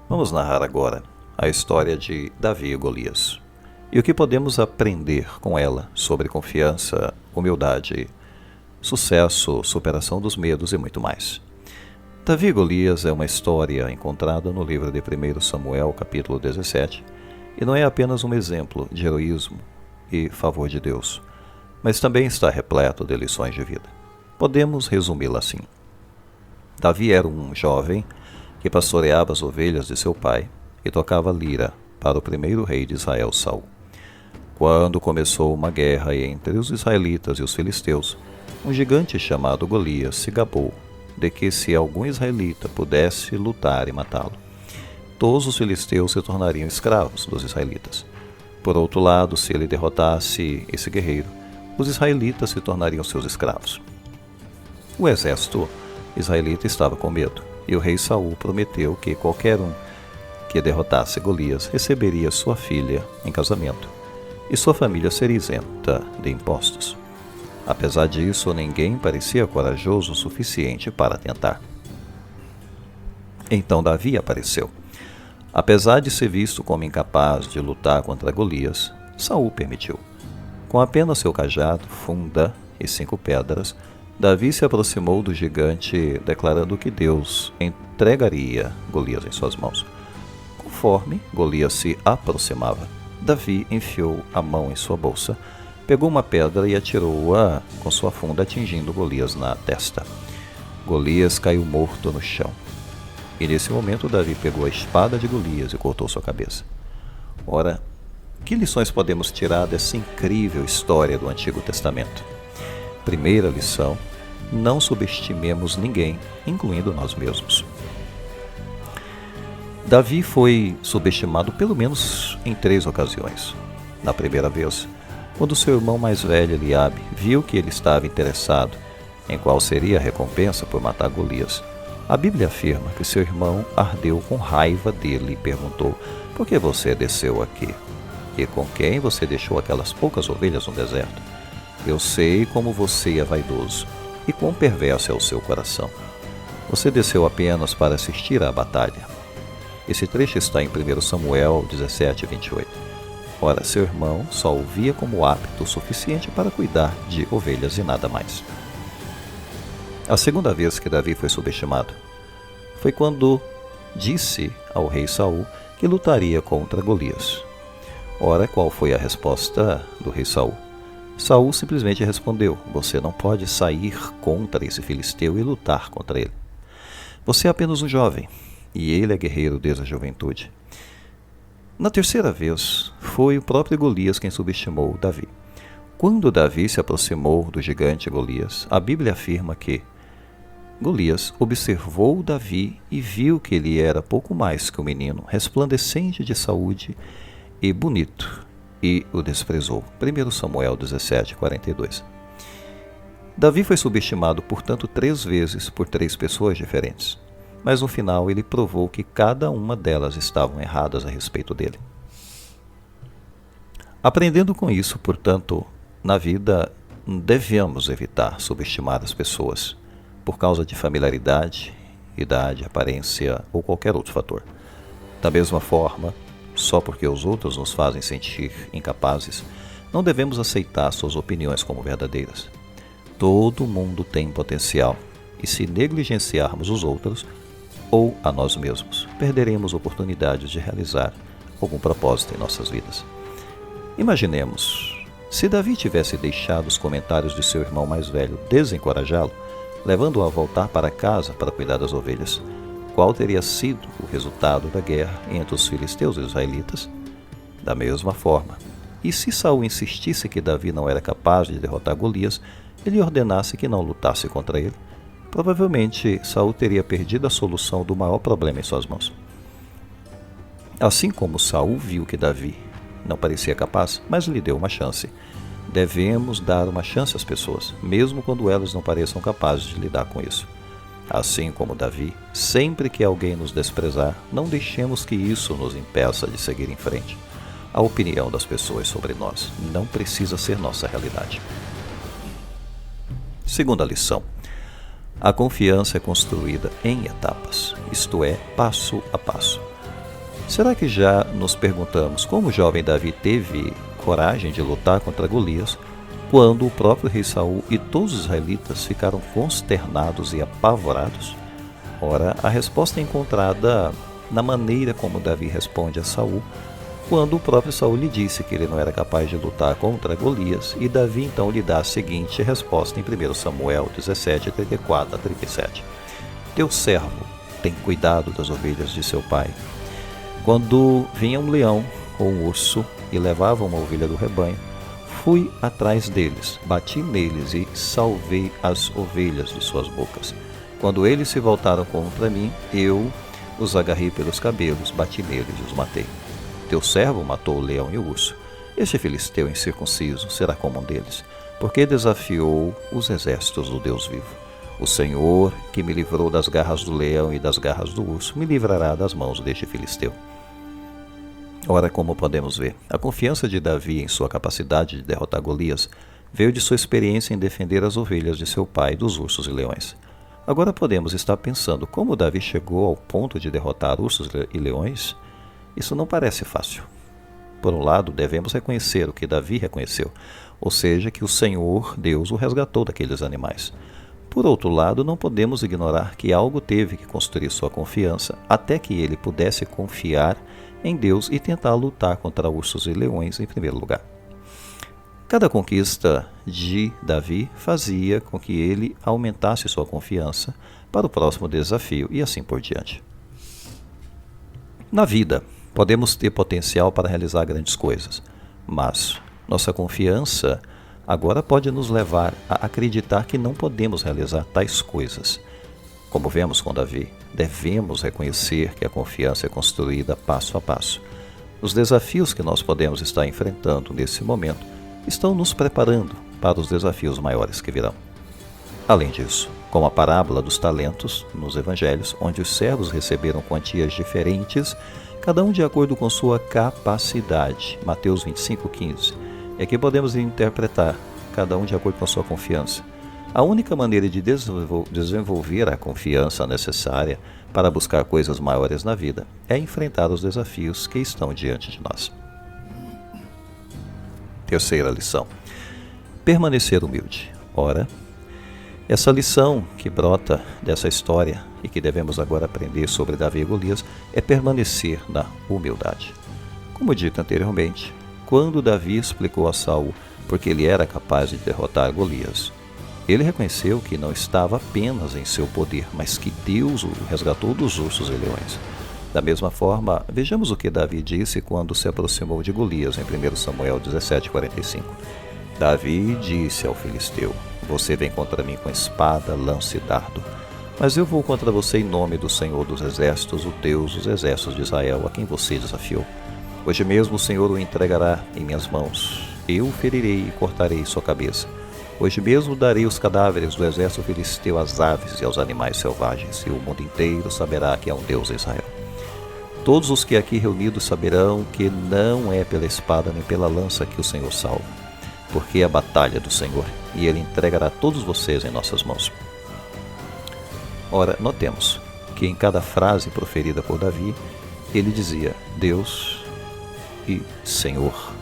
Vamos narrar agora a história de Davi e Golias e o que podemos aprender com ela sobre confiança, humildade, sucesso, superação dos medos e muito mais. Davi e Golias é uma história encontrada no livro de 1 Samuel, capítulo 17, e não é apenas um exemplo de heroísmo e favor de Deus, mas também está repleto de lições de vida. Podemos resumi-la assim. Davi era um jovem que pastoreava as ovelhas de seu pai e tocava lira para o primeiro rei de Israel, Saul. Quando começou uma guerra entre os israelitas e os filisteus, um gigante chamado Golias se gabou de que se algum israelita pudesse lutar e matá-lo, todos os filisteus se tornariam escravos dos israelitas. Por outro lado, se ele derrotasse esse guerreiro, os israelitas se tornariam seus escravos. O exército israelita estava com medo, e o rei Saul prometeu que qualquer um que derrotasse Golias receberia sua filha em casamento, e sua família seria isenta de impostos. Apesar disso, ninguém parecia corajoso o suficiente para tentar. Então Davi apareceu. Apesar de ser visto como incapaz de lutar contra Golias, Saul permitiu. Com apenas seu cajado, funda e 5 pedras, Davi se aproximou do gigante, declarando que Deus entregaria Golias em suas mãos. Conforme Golias se aproximava, Davi enfiou a mão em sua bolsa, pegou uma pedra e atirou-a com sua funda, atingindo Golias na testa. Golias caiu morto no chão. E nesse momento Davi pegou a espada de Golias e cortou sua cabeça. Ora, que lições podemos tirar dessa incrível história do Antigo Testamento? Primeira lição: não subestimemos ninguém, incluindo nós mesmos. Davi foi subestimado pelo menos em 3 ocasiões. Na primeira vez, quando seu irmão mais velho, Eliabe, viu que ele estava interessado em qual seria a recompensa por matar Golias, a Bíblia afirma que seu irmão ardeu com raiva dele e perguntou: por que você desceu aqui? E com quem você deixou aquelas poucas ovelhas no deserto? Eu sei como você é vaidoso e quão perverso é o seu coração. Você desceu apenas para assistir à batalha. Esse trecho está em 1 Samuel 17, 28. Ora, seu irmão só o via como apto o suficiente para cuidar de ovelhas e nada mais. A segunda vez que Davi foi subestimado foi quando disse ao rei Saul que lutaria contra Golias. Ora, qual foi a resposta do rei Saul? Saul simplesmente respondeu: você não pode sair contra esse filisteu e lutar contra ele. Você é apenas um jovem, e ele é guerreiro desde a juventude. Na terceira vez, foi o próprio Golias quem subestimou Davi. Quando Davi se aproximou do gigante Golias, a Bíblia afirma que Golias observou Davi e viu que ele era pouco mais que um menino, resplandecente de saúde e bonito, e o desprezou. 1 Samuel 17, 42. Davi foi subestimado, portanto, 3 vezes por 3 pessoas diferentes. Mas no final ele provou que cada uma delas estavam erradas a respeito dele. Aprendendo com isso, portanto, na vida devemos evitar subestimar as pessoas por causa de familiaridade, idade, aparência ou qualquer outro fator. Da mesma forma, só porque os outros nos fazem sentir incapazes, não devemos aceitar suas opiniões como verdadeiras. Todo mundo tem potencial, e se negligenciarmos os outros, ou a nós mesmos, perderemos oportunidades de realizar algum propósito em nossas vidas. Imaginemos, se Davi tivesse deixado os comentários de seu irmão mais velho desencorajá-lo, levando-o a voltar para casa para cuidar das ovelhas, qual teria sido o resultado da guerra entre os filisteus e os israelitas? Da mesma forma, e se Saul insistisse que Davi não era capaz de derrotar Golias, ele ordenasse que não lutasse contra ele, provavelmente Saul teria perdido a solução do maior problema em suas mãos. Assim como Saul viu que Davi não parecia capaz, mas lhe deu uma chance, devemos dar uma chance às pessoas, mesmo quando elas não pareçam capazes de lidar com isso. Assim como Davi, sempre que alguém nos desprezar, não deixemos que isso nos impeça de seguir em frente. A opinião das pessoas sobre nós não precisa ser nossa realidade. Segunda lição: a confiança é construída em etapas, isto é, passo a passo. Será que já nos perguntamos como o jovem Davi teve coragem de lutar contra Golias, quando o próprio rei Saul e todos os israelitas ficaram consternados e apavorados? Ora, a resposta é encontrada na maneira como Davi responde a Saul, quando o próprio Saul lhe disse que ele não era capaz de lutar contra Golias, e Davi então lhe dá a seguinte resposta em 1 Samuel 17, 34 a 37. Teu servo tem cuidado das ovelhas de seu pai. Quando vinha um leão ou um urso e levava uma ovelha do rebanho, fui atrás deles, bati neles e salvei as ovelhas de suas bocas. Quando eles se voltaram contra mim, eu os agarrei pelos cabelos, bati neles e os matei. Teu servo matou o leão e o urso. Este filisteu incircunciso será como um deles, porque desafiou os exércitos do Deus vivo. O Senhor, que me livrou das garras do leão e das garras do urso, me livrará das mãos deste filisteu. Ora, como podemos ver, a confiança de Davi em sua capacidade de derrotar Golias veio de sua experiência em defender as ovelhas de seu pai dos ursos e leões. Agora podemos estar pensando como Davi chegou ao ponto de derrotar ursos e leões? Isso não parece fácil. Por um lado, devemos reconhecer o que Davi reconheceu, ou seja, que o Senhor, Deus, o resgatou daqueles animais. Por outro lado, não podemos ignorar que algo teve que construir sua confiança até que ele pudesse confiar em Deus e tentar lutar contra ursos e leões em primeiro lugar. Cada conquista de Davi fazia com que ele aumentasse sua confiança para o próximo desafio e assim por diante. Na vida, podemos ter potencial para realizar grandes coisas, mas nossa confiança agora pode nos levar a acreditar que não podemos realizar tais coisas. Como vemos com Davi, devemos reconhecer que a confiança é construída passo a passo. Os desafios que nós podemos estar enfrentando nesse momento estão nos preparando para os desafios maiores que virão. Além disso, como a parábola dos talentos nos evangelhos, onde os servos receberam quantias diferentes, cada um de acordo com sua capacidade. Mateus 25:15. E aqui podemos interpretar, cada um de acordo com a sua confiança. A única maneira de desenvolver a confiança necessária para buscar coisas maiores na vida é enfrentar os desafios que estão diante de nós. Terceira lição: permanecer humilde. Ora, essa lição que brota dessa história e que devemos agora aprender sobre Davi e Golias é permanecer na humildade. Como dito anteriormente, quando Davi explicou a Saul porque ele era capaz de derrotar Golias, ele reconheceu que não estava apenas em seu poder, mas que Deus o resgatou dos ursos e leões. Da mesma forma, vejamos o que Davi disse quando se aproximou de Golias em 1 Samuel 17:45. Davi disse ao filisteu: Você vem contra mim com espada, lança e dardo, mas eu vou contra você em nome do Senhor dos Exércitos, o Deus dos Exércitos de Israel, a quem você desafiou. Hoje mesmo o Senhor o entregará em minhas mãos. Eu o ferirei e cortarei sua cabeça. Hoje mesmo darei os cadáveres do exército filisteu às aves e aos animais selvagens, e o mundo inteiro saberá que há um Deus em Israel. Todos os que aqui reunidos saberão que não é pela espada nem pela lança que o Senhor salva, porque é a batalha do Senhor, e Ele entregará todos vocês em nossas mãos. Ora, notemos que em cada frase proferida por Davi, ele dizia Deus e Senhor.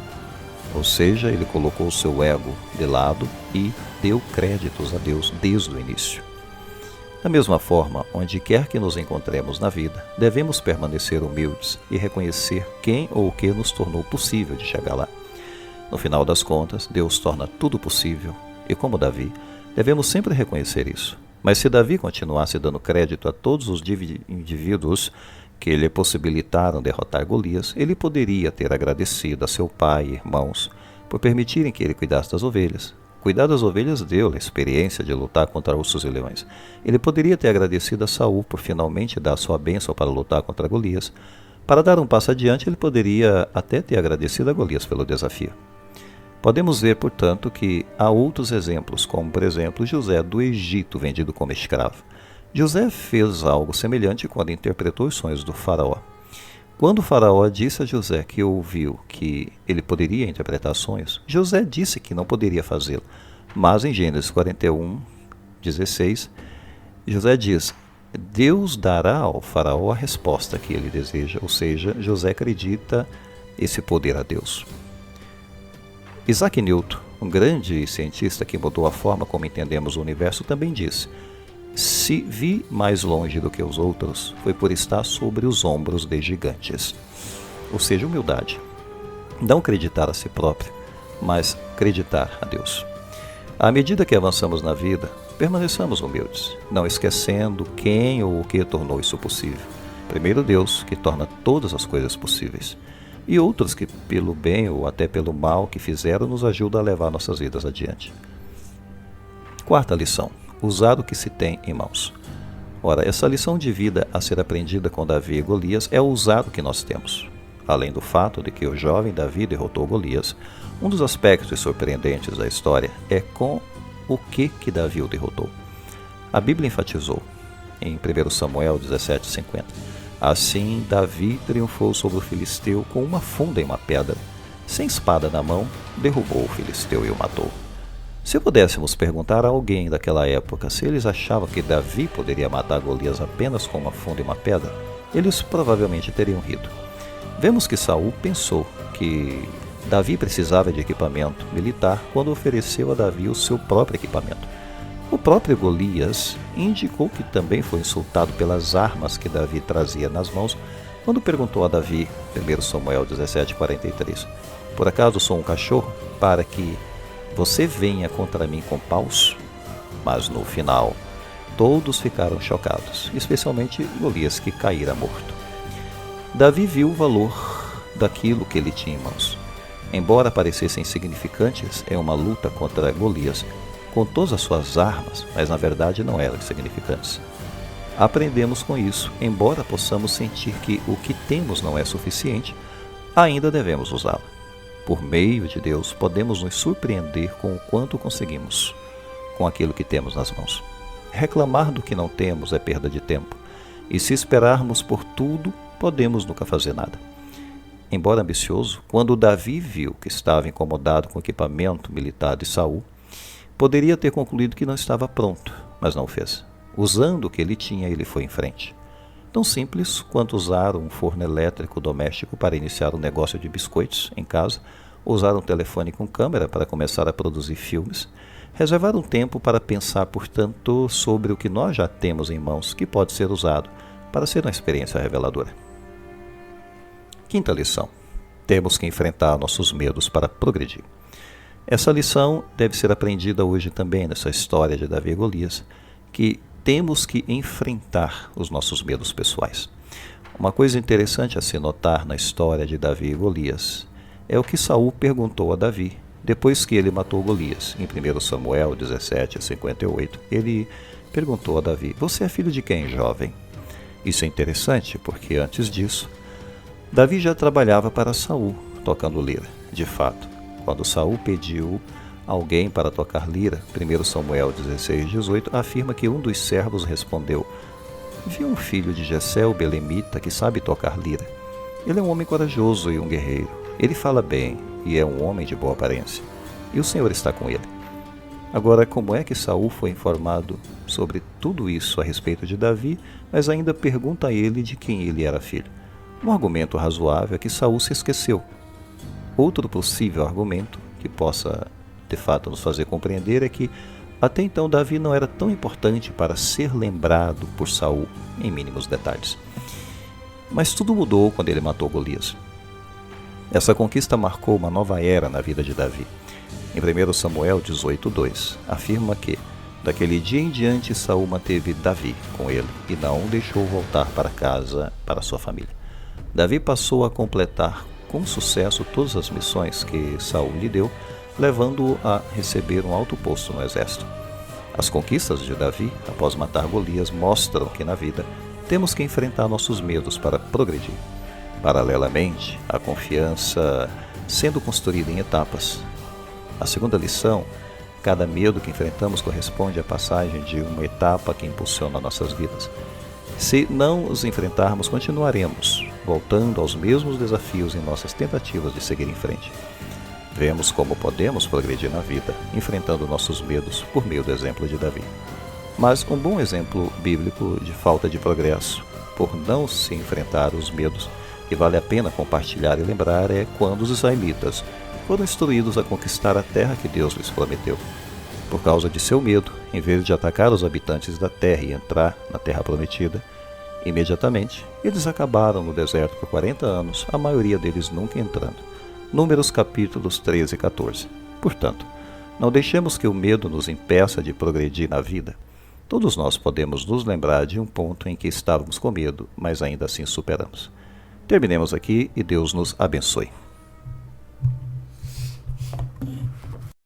Ou seja, ele colocou o seu ego de lado e deu créditos a Deus desde o início. Da mesma forma, onde quer que nos encontremos na vida, devemos permanecer humildes e reconhecer quem ou o que nos tornou possível de chegar lá. No final das contas, Deus torna tudo possível e, como Davi, devemos sempre reconhecer isso. Mas se Davi continuasse dando crédito a todos os indivíduos que lhe possibilitaram derrotar Golias, ele poderia ter agradecido a seu pai e irmãos por permitirem que ele cuidasse das ovelhas. Cuidar das ovelhas deu-lhe a experiência de lutar contra ursos e leões. Ele poderia ter agradecido a Saul por finalmente dar sua bênção para lutar contra Golias. Para dar um passo adiante, ele poderia até ter agradecido a Golias pelo desafio. Podemos ver, portanto, que há outros exemplos, como, por exemplo, José do Egito, vendido como escravo. José fez algo semelhante quando interpretou os sonhos do faraó. Quando o faraó disse a José que ouviu que ele poderia interpretar sonhos, José disse que não poderia fazê-lo. Mas em Gênesis 41:16, José diz: Deus dará ao faraó a resposta que ele deseja, ou seja, José acredita esse poder a Deus. Isaac Newton, um grande cientista que mudou a forma como entendemos o universo, também disse: se vi mais longe do que os outros, foi por estar sobre os ombros de gigantes. Ou seja, humildade. Não acreditar a si próprio, mas acreditar a Deus. À medida que avançamos na vida, permaneçamos humildes, não esquecendo quem ou o que tornou isso possível. Primeiro Deus, que torna todas as coisas possíveis, e outros que, pelo bem ou até pelo mal que fizeram, nos ajudam a levar nossas vidas adiante. Quarta lição: usar o que se tem em mãos. Ora, essa lição de vida a ser aprendida com Davi e Golias é usar o que nós temos. Além do fato de que o jovem Davi derrotou Golias, um dos aspectos surpreendentes da história é com o que Davi o derrotou. A Bíblia enfatizou, em 1 Samuel 17,50, assim Davi triunfou sobre o filisteu com uma funda e uma pedra. Sem espada na mão, derrubou o filisteu e o matou. Se pudéssemos perguntar a alguém daquela época se eles achavam que Davi poderia matar Golias apenas com uma funda e uma pedra, eles provavelmente teriam rido. Vemos que Saul pensou que Davi precisava de equipamento militar quando ofereceu a Davi o seu próprio equipamento. O próprio Golias indicou que também foi insultado pelas armas que Davi trazia nas mãos quando perguntou a Davi, 1 Samuel 17,43, por acaso sou um cachorro para que você venha contra mim com paus? Mas no final, todos ficaram chocados, especialmente Golias, que caíra morto. Davi viu o valor daquilo que ele tinha em mãos. Embora parecessem insignificantes em uma luta contra Golias, com todas as suas armas, mas na verdade não eram insignificantes. Aprendemos com isso, embora possamos sentir que o que temos não é suficiente, ainda devemos usá-lo. Por meio de Deus, podemos nos surpreender com o quanto conseguimos com aquilo que temos nas mãos. Reclamar do que não temos é perda de tempo, e se esperarmos por tudo, podemos nunca fazer nada. Embora ambicioso, quando Davi viu que estava incomodado com o equipamento militar de Saul, poderia ter concluído que não estava pronto, mas não o fez. Usando o que ele tinha, ele foi em frente. Tão simples quanto usar um forno elétrico doméstico para iniciar um negócio de biscoitos em casa, usar um telefone com câmera para começar a produzir filmes, reservar um tempo para pensar, portanto, sobre o que nós já temos em mãos que pode ser usado para ser uma experiência reveladora. Quinta lição: temos que enfrentar nossos medos para progredir. Essa lição deve ser aprendida hoje também nessa história de Davi e Golias, que temos que enfrentar os nossos medos pessoais. Uma coisa interessante a se notar na história de Davi e Golias é o que Saul perguntou a Davi depois que ele matou Golias. Em 1 Samuel 17,58, ele perguntou a Davi: você é filho de quem, jovem? Isso é interessante porque antes disso, Davi já trabalhava para Saul, tocando lira. De fato, quando Saul pediu alguém para tocar lira, 1 Samuel 16,18, afirma que um dos servos respondeu: vi um filho de Jessé, o belemita, que sabe tocar lira. Ele é um homem corajoso e um guerreiro. Ele fala bem e é um homem de boa aparência. E o Senhor está com ele. Agora, como é que Saul foi informado sobre tudo isso a respeito de Davi, mas ainda pergunta a ele de quem ele era filho? Um argumento razoável é que Saul se esqueceu. Outro possível argumento que possa, de fato, nos fazer compreender é que até então Davi não era tão importante para ser lembrado por Saul em mínimos detalhes. Mas tudo mudou quando ele matou Golias. Essa conquista marcou uma nova era na vida de Davi. Em 1 Samuel 18,2, afirma que, daquele dia em diante, Saul manteve Davi com ele e não o deixou voltar para casa, para sua família. Davi passou a completar com sucesso todas as missões que Saul lhe deu, levando-o a receber um alto posto no exército. As conquistas de Davi, após matar Golias, mostram que na vida temos que enfrentar nossos medos para progredir. Paralelamente, a confiança sendo construída em etapas. A segunda lição: cada medo que enfrentamos corresponde à passagem de uma etapa que impulsiona nossas vidas. Se não os enfrentarmos, continuaremos voltando aos mesmos desafios em nossas tentativas de seguir em frente. Vemos como podemos progredir na vida, enfrentando nossos medos por meio do exemplo de Davi. Mas um bom exemplo bíblico de falta de progresso, por não se enfrentar os medos, que vale a pena compartilhar e lembrar, é quando os israelitas foram instruídos a conquistar a terra que Deus lhes prometeu. Por causa de seu medo, em vez de atacar os habitantes da terra e entrar na terra prometida, imediatamente eles acabaram no deserto por 40 anos, a maioria deles nunca entrando. Números capítulos 13 e 14. Portanto, não deixemos que o medo nos impeça de progredir na vida. Todos nós podemos nos lembrar de um ponto em que estávamos com medo, mas ainda assim superamos. Terminemos aqui e Deus nos abençoe.